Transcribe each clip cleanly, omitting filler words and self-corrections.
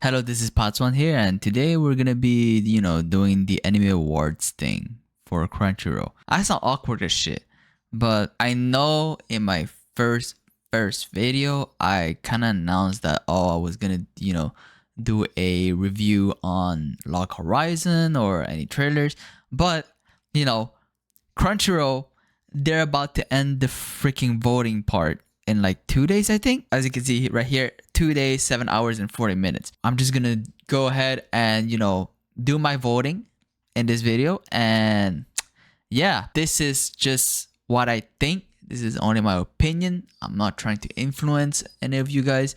Hello, this is Patswan here, and today we're gonna be, doing the anime awards thing for Crunchyroll. I sound awkward as shit, but I know in my first video, I kind of announced that I was gonna, do a review on Log Horizon or any trailers, but you know, Crunchyroll, they're about to end the freaking voting part in like 2 days, I think. As you can see right here, 2 days, 7 hours, and 40 minutes. I'm just gonna go ahead and, do my voting in this video. And yeah, this is just what I think. This is only my opinion. I'm not trying to influence any of you guys.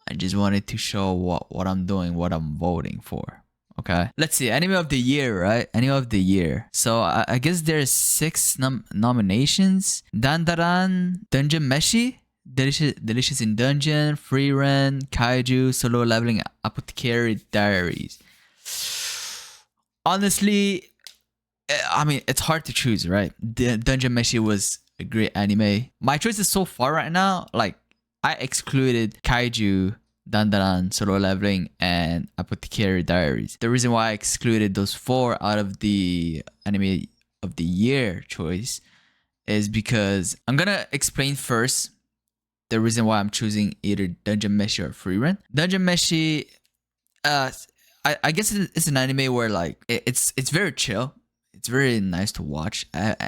I just wanted to show what I'm doing, what I'm voting for. Okay, let's see. Anime of the year, right? Anime of the year. So I guess there's 6 nominations. Dandaran, Dungeon Meshi, Delicious in Dungeon, Free Run, Kaiju, Solo Leveling, Apothecary Diaries. Honestly, I mean, it's hard to choose, right? Dungeon Meshi was a great anime. My choices so far right now, like, I excluded Kaiju, Dandaran, Solo Leveling, and Apothecary Diaries. The reason why I excluded those 4 out of the anime of the year choice is because I'm gonna explain first the reason why I'm choosing either Dungeon Meshi or Free Run. Dungeon Meshi, I guess it's an anime where like it's very chill. It's very nice to watch.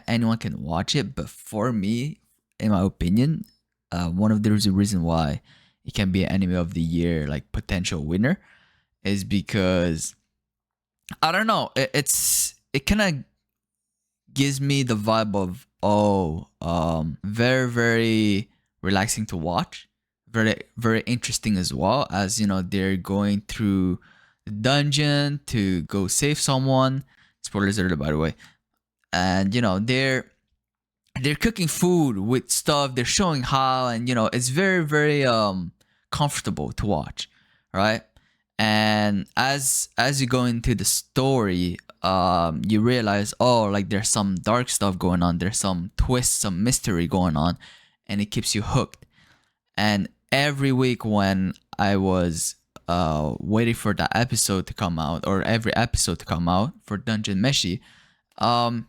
Anyone can watch it, but for me, in my opinion, one of the reasons why it can be an anime of the year, like potential winner, is because I don't know. It kind of gives me the vibe of very relaxing to watch, very interesting as well, as they're going through the dungeon to go save someone. Spoilers alert, by the way. And they're cooking food with stuff. They're showing how, and it's very comfortable to watch, right? And as you go into the story, you realize, like there's some dark stuff going on. There's some twist, some mystery going on, and it keeps you hooked. And every week when I was waiting for that episode to come out, or every episode to come out for Dungeon Meshi, I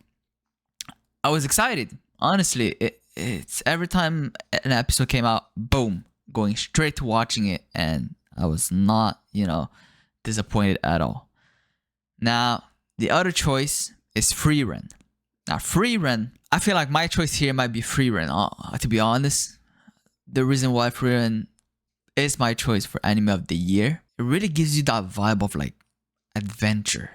was excited. Honestly, it's every time an episode came out, boom, going straight to watching it, and I was not, disappointed at all. Now, the other choice is Free Run. Now, Free Run, I feel like my choice here might be Free Run. To be honest, the reason why Free Run is my choice for anime of the year, it really gives you that vibe of like adventure,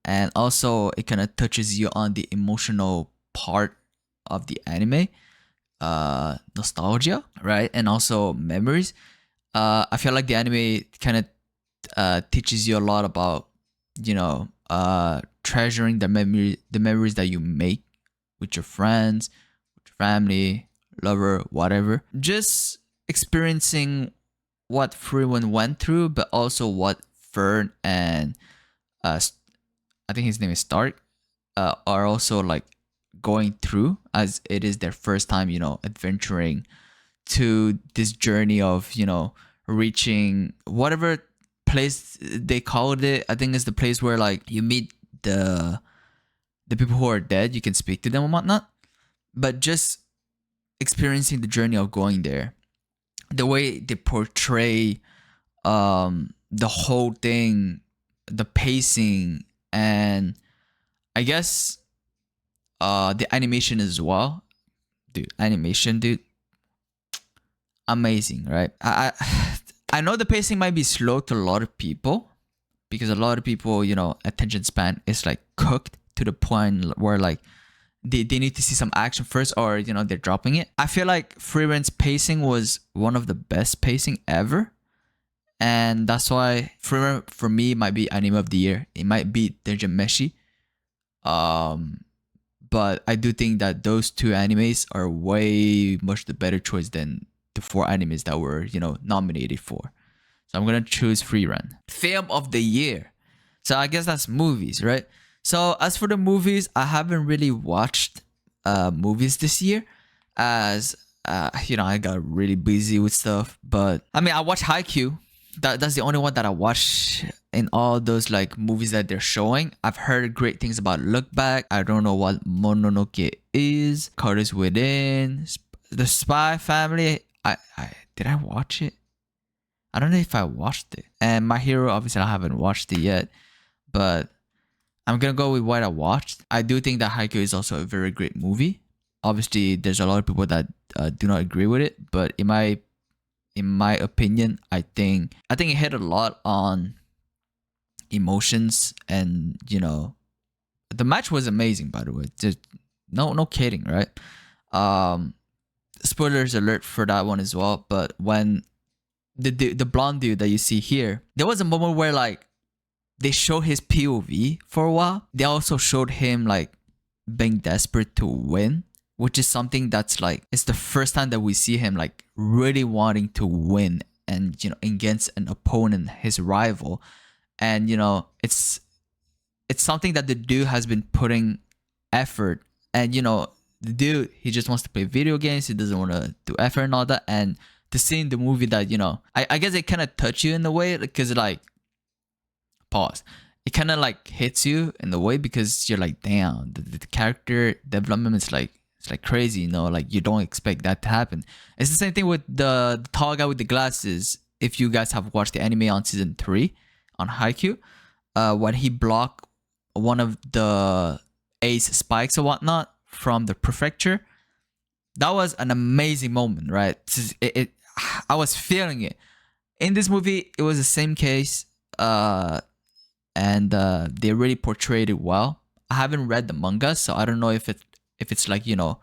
and also it kind of touches you on the emotional part of the anime, nostalgia, right? And also memories. I feel like the anime kind of teaches you a lot about treasuring the memories that you make with your friends, with your family, lover, whatever. Just experiencing what everyone went through, but also what Fern and I think his name is Stark, are also like going through, as it is their first time, adventuring to this journey of, reaching whatever place they called it. I think it's the place where like you meet the people who are dead. You can speak to them and whatnot, but just experiencing the journey of going there, the way they portray the whole thing, the pacing, and I guess the animation as well. Dude, animation, dude, amazing, right? I know the pacing might be slow to a lot of people, because a lot of people, attention span is like cooked to the point where like they need to see some action first, or they're dropping it. I feel like Free Run's pacing was one of the best pacing ever, and that's why Free Run for me might be anime of the year. It might be Dungeon Meshi, but I do think that those 2 animes are way much the better choice than the 4 animes that were nominated for. So I'm gonna choose Free Run. Film of the year. So I guess that's movies, right? So as for the movies, I haven't really watched movies this year, as I got really busy with stuff. But I mean, I watched Haikyuu. That's the only one that I watch in all those like movies that they're showing. I've heard great things about Look Back. I don't know what Mononoke is. Colors Within, The Spy Family. I did I watch it? I don't know if I watched it. And My Hero, obviously I haven't watched it yet, but I'm gonna go with what I watched. I do think that Haikyuu is also a very great movie. Obviously, there's a lot of people that do not agree with it, but in my opinion, I think it hit a lot on emotions, and the match was amazing. By the way, just no kidding, right? Um, Spoilers alert for that one as well. But when the blonde dude that you see here, there was a moment where like they showed his POV for a while. They also showed him like being desperate to win, which is something that's like it's the first time that we see him like really wanting to win, and against an opponent, his rival. And it's something that the dude has been putting effort. And the dude, he just wants to play video games, he doesn't want to do effort and all that. And to see in the movie that I guess it kind of touch you in a way, because like, pause, it kind of like hits you in the way, because you're like, damn, the character development is like, it's like crazy, like you don't expect that to happen. It's the same thing with the tall guy with the glasses. If you guys have watched the anime on season 3 on Haikyuu, when he blocked one of the ace spikes or whatnot from the prefecture, that was an amazing moment, right? I was feeling it. In this movie, it was the same case, and they really portrayed it well. I haven't read the manga, so I don't know if it's like a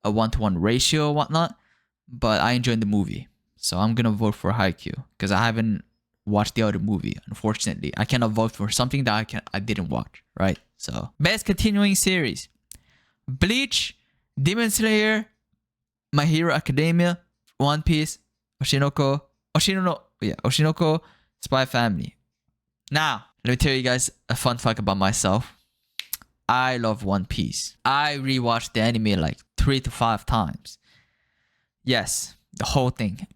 1-to-1 ratio or whatnot, but I enjoyed the movie, so I'm gonna vote for Haikyuu because I haven't watched the other movie. Unfortunately, I cannot vote for something that I didn't watch, right? So best continuing series: Bleach, Demon Slayer, My Hero Academia, One Piece, Oshinoko, Spy Family. Now, let me tell you guys a fun fact about myself. I love One Piece. I rewatched the anime like 3 to 5 times. Yes, the whole thing.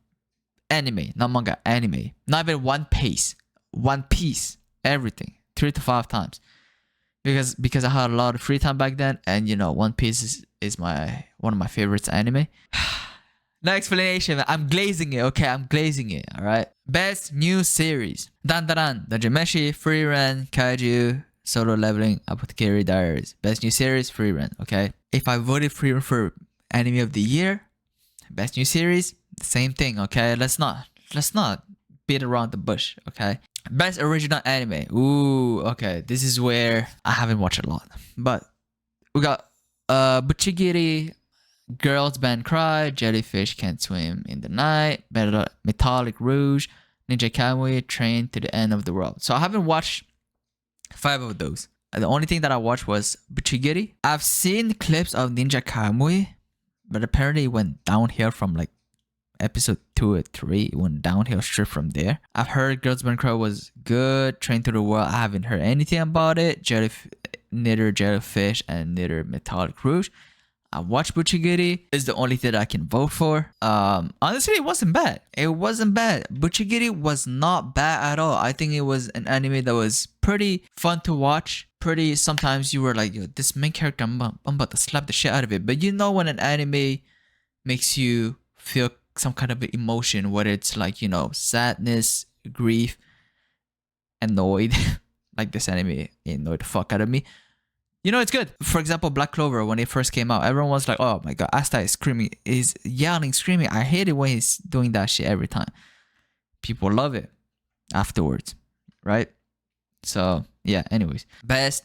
Anime, not manga, anime. Not even One Piece. One Piece. Everything. 3 to 5 times. Because I had a lot of free time back then, and One Piece is one of my favorites anime. No explanation, man. I'm glazing it, okay? I'm glazing it, alright? Best new series: Dandaran, Dungeon Meshi, Free Run, Kaiju, Solo Leveling, Apothecary Diaries. Best new series: Free Run, okay? If I voted Free Run for anime of the year, best new series, the same thing, okay? Let's not beat around the bush, okay? Best original anime. Ooh, okay. This is where I haven't watched a lot, but we got Buchigiri, Girls Band Cry, Jellyfish Can't Swim in the Night, Metallic Rouge, Ninja Kamui, Train to the End of the World. So I haven't watched 5 of those. The only thing that I watched was Buchigiri. I've seen clips of Ninja Kamui, but apparently it went downhill from like episode 2 or 3. It went downhill straight from there. I've heard Girls Band Cry was good. Train to the World, I haven't heard anything about it. Neither Jellyfish and neither Metallic Rouge. I watched Buchigiri. Is the only thing I can vote for. Honestly, it wasn't bad. It wasn't bad. Buchigiri was not bad at all. I think it was an anime that was pretty fun to watch. Sometimes you were like, yo, this main character, I'm about to slap the shit out of it. But when an anime makes you feel some kind of emotion, whether it's like, sadness, grief, annoyed, like this anime annoyed the fuck out of me. It's good. For example, Black Clover, when it first came out, everyone was like, oh my god, Asta is screaming, is yelling, screaming. I hate it when he's doing that shit every time. People love it afterwards, right? So, yeah, anyways. Best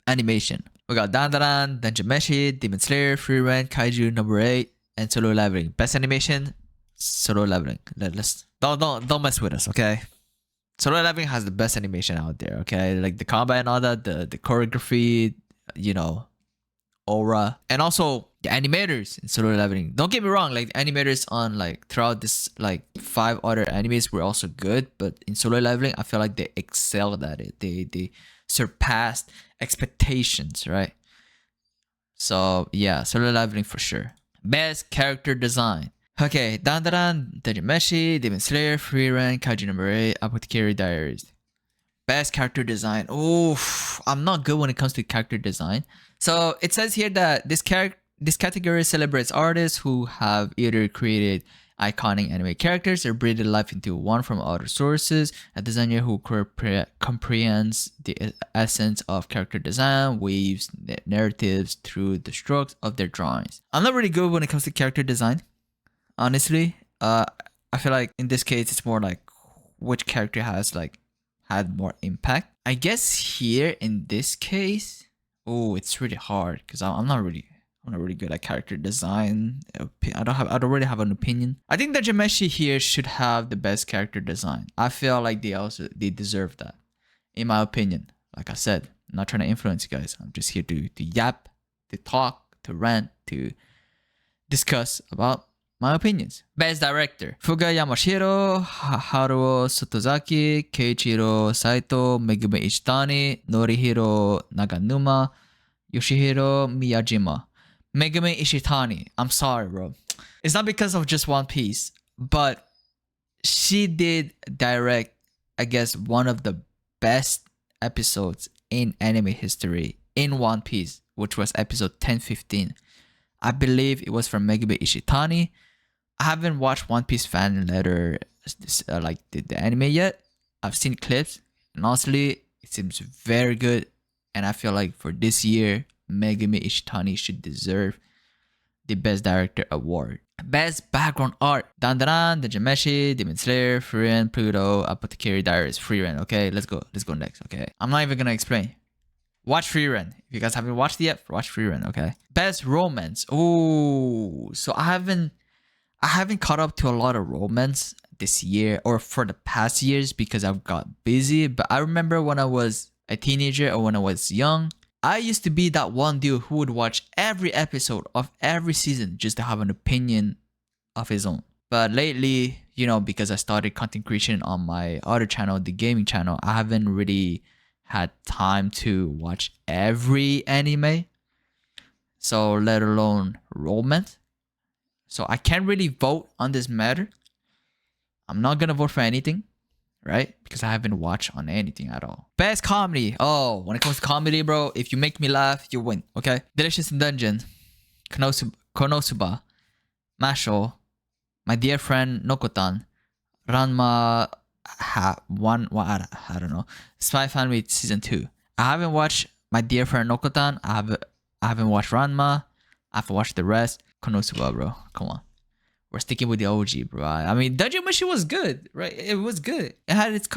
animation. We got Dandaran, Dungeon Meshi, Demon Slayer, Free Run, Kaiju number 8, and Solo Leveling. Best animation, Solo Leveling. Let's don't mess with us, okay? Solo Leveling has the best animation out there, okay? Like the combat and all that, the choreography, aura, and also the animators in Solo Leveling. Don't get me wrong, like the animators on like throughout this like 5 other animes were also good, but in Solo Leveling, I feel like they excelled at it. They surpassed expectations, right? So yeah, Solo Leveling for sure. Best character design. Okay, Dandaran, Dejimeshi, Demon Slayer, Freerun, Kaiji number 8, Apothecary Diaries. Best character design. Oh, I'm not good when it comes to character design. So it says here that this category celebrates artists who have either created iconic anime characters or breathed life into one from other sources. A designer who comprehends the essence of character design, weaves narratives through the strokes of their drawings. I'm not really good when it comes to character design, honestly. I feel like in this case it's more like which character has like had more impact. I guess here in this case, oh, it's really hard because I'm not really good at character design. I don't really have an opinion. I think that Jameshi here should have the best character design. I feel like they deserve that, in my opinion. Like I said, I'm not trying to influence you guys. I'm just here to yap, to talk, to rant, to discuss about my opinions. Best director: Fuga Yamashiro, Haruo Sotozaki, Keiichiro Saito, Megumi Ishitani, Norihiro Naganuma, Yoshihiro Miyajima. Megumi Ishitani. I'm sorry, bro. It's not because of just One Piece, but she did direct, I guess, one of the best episodes in anime history in One Piece, which was episode 1015. I believe it was from Megumi Ishitani. I haven't watched One Piece fan letter like the anime yet. I've seen clips, and honestly, it seems very good. And I feel like for this year, Megumi Ishitani should deserve the Best Director award. Best Background Art: Dandaran, The Jameshi, Demon Slayer, Frieren, Pluto, Apothecary Diaries, Frieren. Okay, let's go next. Okay, I'm not even gonna explain. Watch Frieren. If you guys haven't watched it yet, watch Frieren. Okay. Best Romance. Oh, so I haven't caught up to a lot of romance this year or for the past years because I've got busy. But I remember when I was a teenager or when I was young, I used to be that one dude who would watch every episode of every season just to have an opinion of his own. But lately, because I started content creation on my other channel, the gaming channel, I haven't really had time to watch every anime. So let alone romance. So I can't really vote on this matter. I'm not gonna vote for anything, right? Because I haven't watched on anything at all. Best comedy. Oh, when it comes to comedy, bro, if you make me laugh, you win, okay? Delicious in Dungeon, Konosuba, Masho, My Dear Friend Nokotan, Ranma, I don't know, Spy Family Season 2. I haven't watched My Dear Friend Nokotan. I haven't watched Ranma. I haven't watched the rest. Konosuba, bro. Come on. We're sticking with the OG, bro. I mean, Dungeon Meshi was good, right? It was good. It had its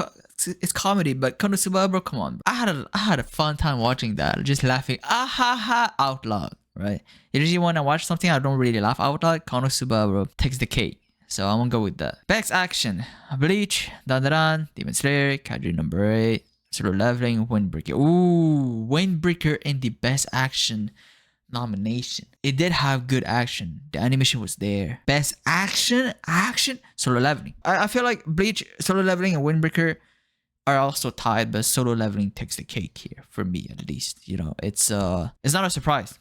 comedy, but Konosuba, bro, come on. I had a fun time watching that, just laughing out loud, right? Usually when I watch something, I don't really laugh out loud. Konosuba, bro, takes the cake. So I'm gonna go with that. Best action: Bleach, Dandaran, Demon Slayer, Kaiju number 8, Solo Leveling, Windbreaker. Ooh, Windbreaker in the best action nomination. It did have good action. The animation was there. Best action, Solo Leveling. I feel like Bleach, Solo Leveling, and Windbreaker are also tied, but Solo Leveling takes the cake here for me, at least. It's not a surprise.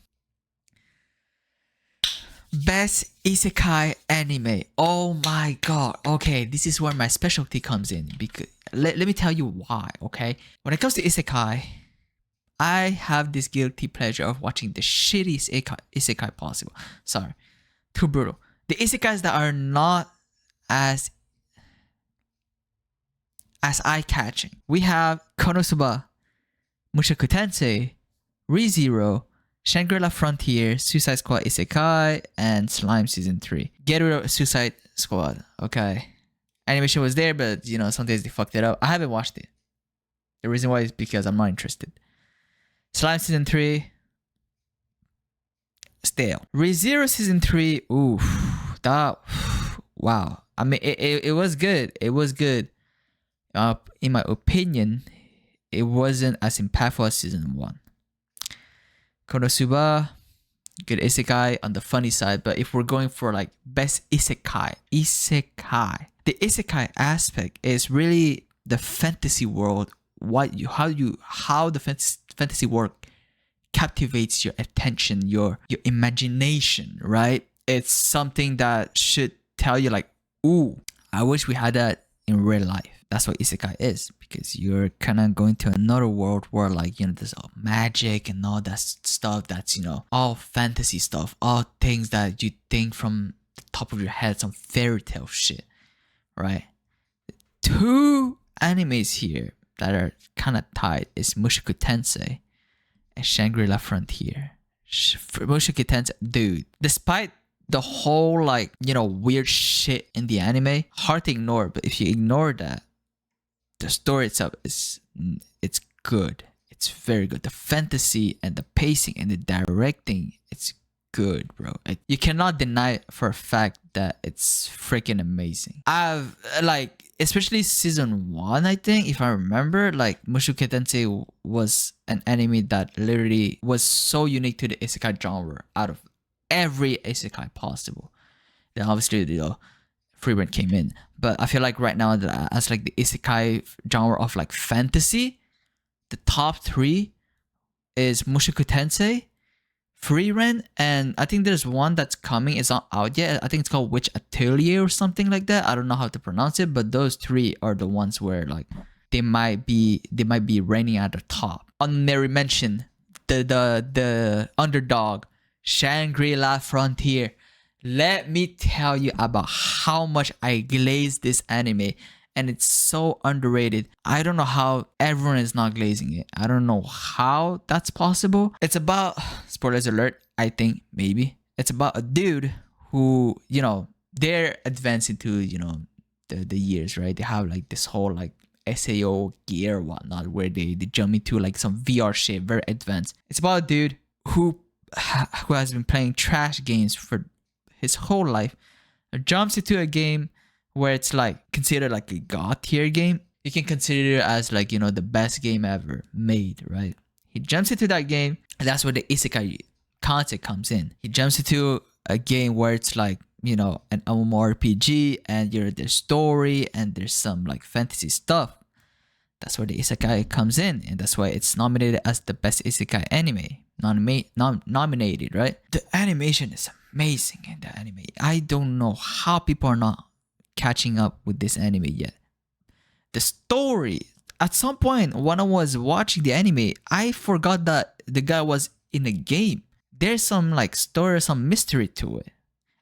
Best isekai anime. Oh my god. Okay, this is where my specialty comes in. Because let me tell you why. Okay, when it comes to isekai, I have this guilty pleasure of watching the shittiest isekai possible. Sorry, too brutal. The isekais that are not as eye-catching. We have Konosuba, Mushoku Tensei, ReZero, Shangri-La Frontier, Suicide Squad Isekai, and Slime Season 3. Get rid of Suicide Squad. Okay. Animation was there, but some days they fucked it up. I haven't watched it. The reason why is because I'm not interested. Slime Season 3, stale. ReZero Season 3, oof. Wow. I mean, it was good. It was good. In my opinion, it wasn't as impactful as Season 1. Konosuba, good isekai on the funny side, but if we're going for like best isekai, the isekai aspect is really the fantasy world. How the fantasy world captivates your attention, your imagination, right? It's something that should tell you like, ooh, I wish we had that in real life. That's what isekai is, because you're kind of going to another world where like, you know, there's all magic and all that stuff that's, you know, all fantasy stuff, all things that you think from the top of your head, some fairy tale shit, right? Two animes here that are kind of tied is Mushoku Tensei and Shangri-La Frontier. Mushoku Tensei, dude, despite the whole like, you know, weird shit in the anime, hard to ignore, but if you ignore that, the story itself it's good. It's very good. The fantasy and the pacing and the directing, it's good, bro. You cannot deny for a fact that it's freaking amazing. I've like, especially season 1, I think, if I remember, like Mushoku Tensei was an anime that literally was so unique to the isekai genre out of every isekai possible. Then obviously, you know, Freeburn came in, but I feel like right now that as like the isekai genre of like fantasy, the top 3 is Mushoku Tensei, Freeran, and I think there's one that's coming. It's not out yet. I think it's called Witch Atelier or something like that. I don't know how to pronounce it, but those 3 are the ones where like they might be reigning at the top. Honorary mention, the underdog, Shangri-La Frontier. Let me tell you about how much I glazed this anime, and it's so underrated. I don't know how everyone is not glazing it. I don't know how that's possible. It's about, spoilers alert, I think, maybe. It's about a dude who, you know, they're advancing to, you know, the years, right? They have like this whole like SAO gear or whatnot where they jump into like some VR shit, very advanced. It's about a dude who has been playing trash games for his whole life, jumps into a game where it's like considered like a god tier game. You can consider it as like, you know, the best game ever made, right? He jumps into that game, and that's where the isekai concept comes in. He jumps into a game where it's like, you know, an MMORPG, and there's story and there's some like fantasy stuff. That's where the isekai comes in, and that's why it's nominated as the best isekai anime. Nominated, right? The animation is amazing in the anime. I don't know how people are not catching up with this anime yet. The story, at some point when I was watching the anime, I forgot that the guy was in a game. There's some like story, some mystery to it.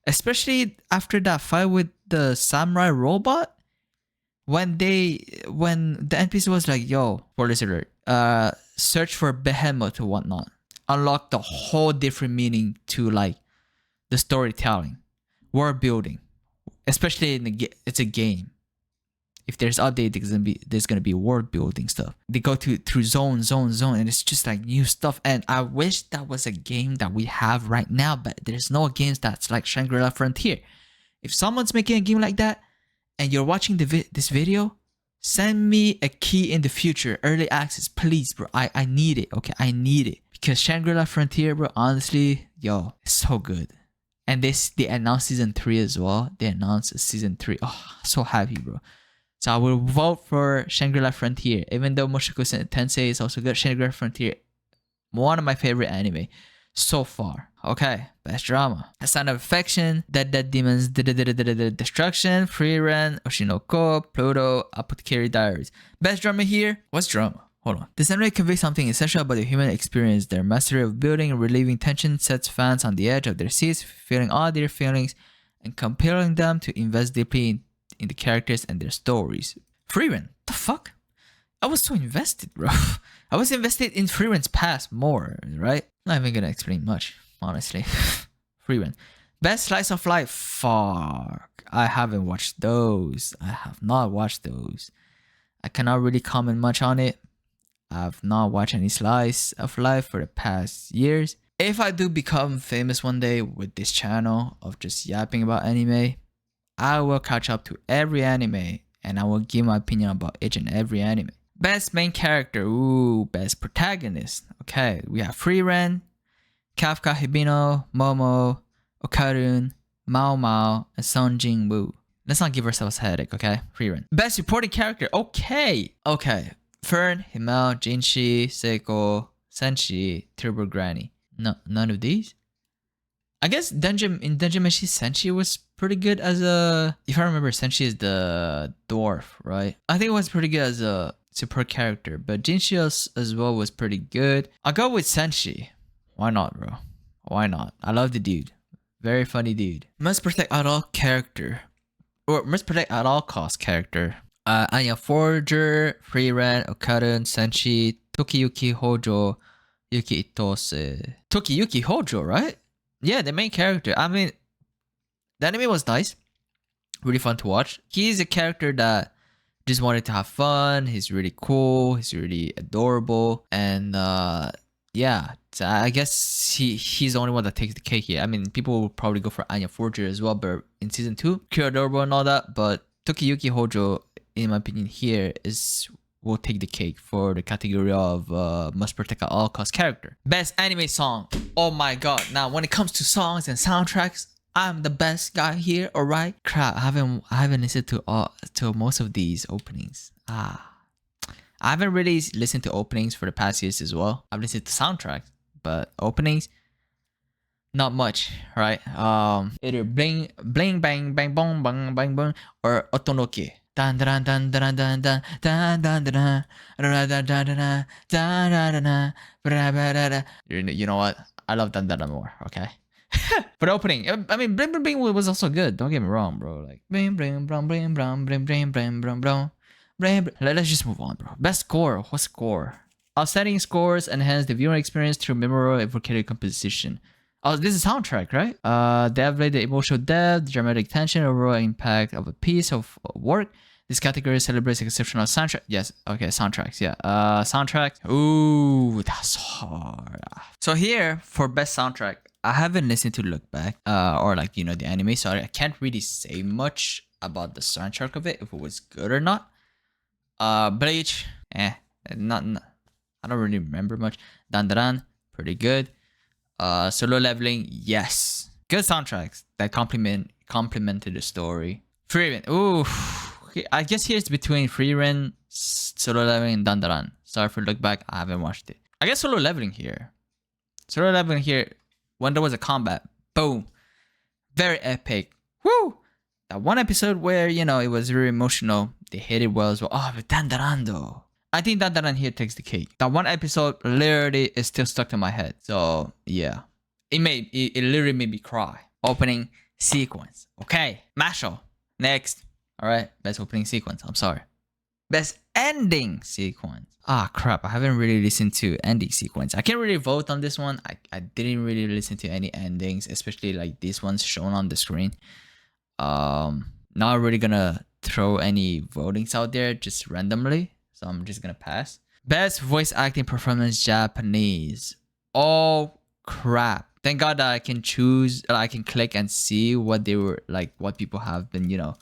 Especially after that fight with the samurai robot. When the NPC was like, yo, spoilers alert, search for Behemoth or whatnot, unlock the whole different meaning to like the storytelling, world building, especially it's a game. If there's update, there's gonna be world building stuff. They go through zone, and it's just like new stuff. And I wish that was a game that we have right now, but there's no games that's like Shangri-La Frontier. If someone's making a game like that, and you're watching this video, send me a key in the future, early access, please, bro. I need it, okay? I need it. Because Shangri-La Frontier, bro, honestly, yo, it's so good. And they announced season 3 as well. They announced season 3. Oh, so happy, bro. So I will vote for Shangri-La Frontier. Even though Mushoku Tensei is also good, Shangri-La Frontier, one of my favorite anime so far. Okay, best drama. A Sign of Affection, Dead Demons, Destruction, Free Run, Oshinoko, Pluto, Apothecary Diaries. Best drama here? What's drama? Hold on. This anime conveys something essential about the human experience. Their mastery of building and relieving tension sets fans on the edge of their seats, feeling all their feelings and compelling them to invest deeply in the characters and their stories. Free Run? The fuck? I was so invested, bro. I was invested in Free Run's past more, right? Not even gonna explain much, honestly. Free Run. Best Slice of Life? Fuck. I haven't watched those. I have not watched those. I cannot really comment much on it. I've not watched any Slice of Life for the past years. If I do become famous one day with this channel of just yapping about anime, I will catch up to every anime and I will give my opinion about each and every anime. Best main character, ooh, best protagonist. Okay, we have Free Ren, Kafka Hibino, Momo, Okarun, Mao Mao, and Sung Jin Woo. Let's not give ourselves a headache, okay? Free Ren. Best supporting character, okay. Fern, Himel, Jinshi, Seiko, Senshi, Turbo Granny. No, none of these? I guess Dungeon Meshi Senshi was pretty good as a. If I remember, Senshi is the dwarf, right? I think it was pretty good as a support character, but Jinshi as well was pretty good. I'll go with Senshi. Why not, bro? Why not? I love the dude. Very funny dude. Must protect at all character, or must protect at all cost character. Anya Forger, Free Ren, Okada, Senshi, Tokiyuki Hojo, Yuki Itose. Tokiyuki Hojo, right? Yeah, the main character. I mean, the anime was nice. Really fun to watch. He's a character that just wanted to have fun. He's really cool. He's really adorable. And yeah, so I guess he's the only one that takes the cake here. I mean, people will probably go for Anya Forger as well, but in season 2, Kira adorable and all that. But Tokiyuki Hojo, in my opinion, here will take the cake for the category of must protect at all cost character. Best anime song. Oh my god. Now when it comes to songs and soundtracks, I'm the best guy here, alright? Crap, I haven't listened to most of these openings. I haven't really listened to openings for the past years as well. I've listened to soundtracks, but openings, not much, right? Either bling bling bang bang bong bang bang bong or otonoke. You know what? I love Dan more, okay? But opening, I mean, Bling Bling Bling was also good. Don't get me wrong, bro. Like, Bling Bling Bling Bling Bling Bling Bling Bling Bling Bling. Let's just move on, bro. Best score. What score? Outstanding scores enhance the viewing experience through memorable evocative composition. Oh, this is soundtrack, right? They elevate the emotional depth, dramatic tension, overall impact of a piece of work. This category celebrates exceptional soundtrack. Yes, okay, soundtracks, yeah. Soundtrack. Ooh, that's hard. So here, for best soundtrack, I haven't listened to Look Back, or like, you know, the anime, so I can't really say much about the soundtrack of it, if it was good or not. Bleach, not, I don't really remember much. Dan, pretty good. Solo Leveling, yes. Good soundtracks that complemented the story. Free Ren, ooh. I guess here's between Free Ren, Solo Leveling, and Dandaran. Sorry for Look Back, I haven't watched it. I guess Solo Leveling here. Solo Leveling here, when there was a combat, boom. Very epic. Woo! That one episode where, you know, it was very emotional. They hit it well as well. Oh, but Dandaran though. I think Dandaran here takes the cake. That one episode literally is still stuck in my head. So, yeah. It literally made me cry. Opening sequence. Okay. Masho. Next. Alright. Best opening sequence. I'm sorry. Best ending sequence. Ah, crap. I haven't really listened to ending sequence. I can't really vote on this one. I didn't really listen to any endings, especially like these ones shown on the screen. Not really gonna throw any votings out there just randomly. So I'm just gonna pass. Best voice acting performance Japanese. Oh, crap. Thank God that I can choose, I can click and see what they were, like, what people have been, you know,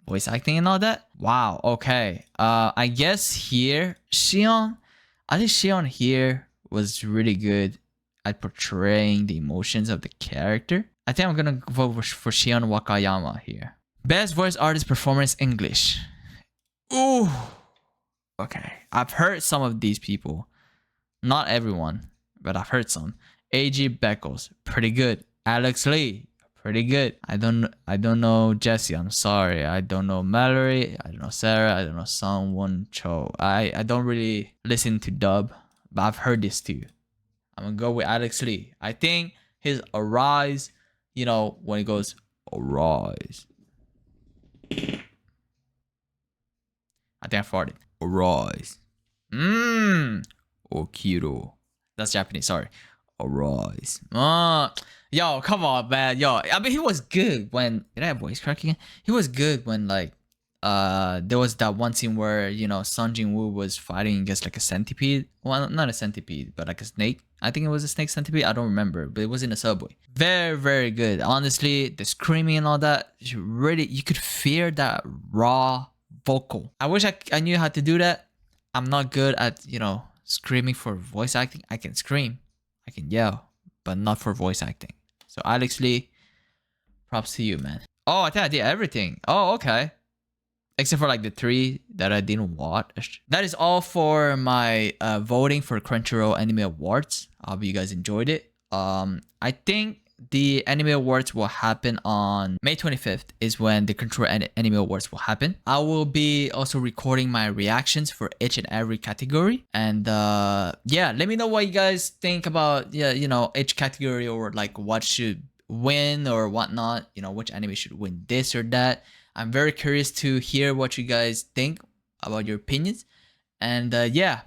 voice acting and all that. Wow, okay. I guess here, Shion. I think Shion here was really good at portraying the emotions of the character. I think I'm gonna vote for Shion Wakayama here. Best voice artist performance English. Ooh. Okay. I've heard some of these people. Not everyone, but I've heard some. A.G. Beckles, pretty good. Alex Lee, pretty good. I don't know Jesse, I'm sorry. I don't know Mallory, I don't know Sarah, I don't know Sungwon Cho. I don't really listen to dub, but I've heard this too. I'm gonna go with Alex Lee. I think his Arise, you know, when he goes Arise. I think I farted. Arise. Okiro. That's Japanese, sorry. Arise. Yo, come on, man. Yo, I mean, he was good when... Did I have voice cracking? He was good when, like, there was that one scene where, you know, Sung Jin-woo was fighting against, like, a centipede. Well, not a centipede, but, like, a snake. I think it was a snake centipede. I don't remember, but it was in a subway. Very, very good. Honestly, the screaming and all that, you could feel that raw vocal. I wish I knew how to do that. I'm not good at, you know, screaming for voice acting. I can scream, I can yell, but not for voice acting. So Alex Lee, props to you, man. Oh, I think I did everything. Oh, okay. Except for like the 3 that I didn't watch. That is all for my voting for Crunchyroll Anime Awards. I hope you guys enjoyed it. I think the Anime Awards will happen on May 25th is when the Crunchyroll Anime Awards will happen. I will be also recording my reactions for each and every category. And yeah, let me know what you guys think about, yeah, you know, each category, or like what should win or whatnot, you know, which anime should win this or that. I'm very curious to hear what you guys think about your opinions. And yeah,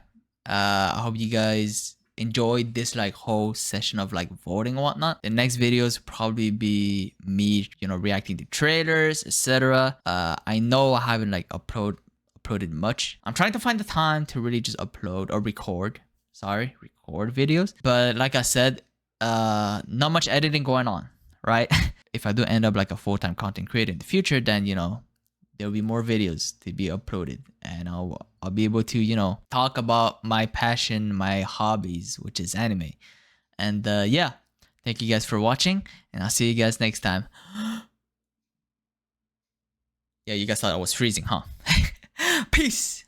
I hope you guys enjoyed this like whole session of like voting and whatnot. The next videos probably be me, you know, reacting to trailers, etc. I know I haven't like uploaded much. I'm trying to find the time to really just upload or record videos. But like I said, not much editing going on, right? If I do end up like a full-time content creator in the future, then you know, there'll be more videos to be uploaded, and I'll be able to, you know, talk about my passion, my hobbies, which is anime. And yeah, thank you guys for watching, and I'll see you guys next time. Yeah, you guys thought I was freezing, huh? Peace.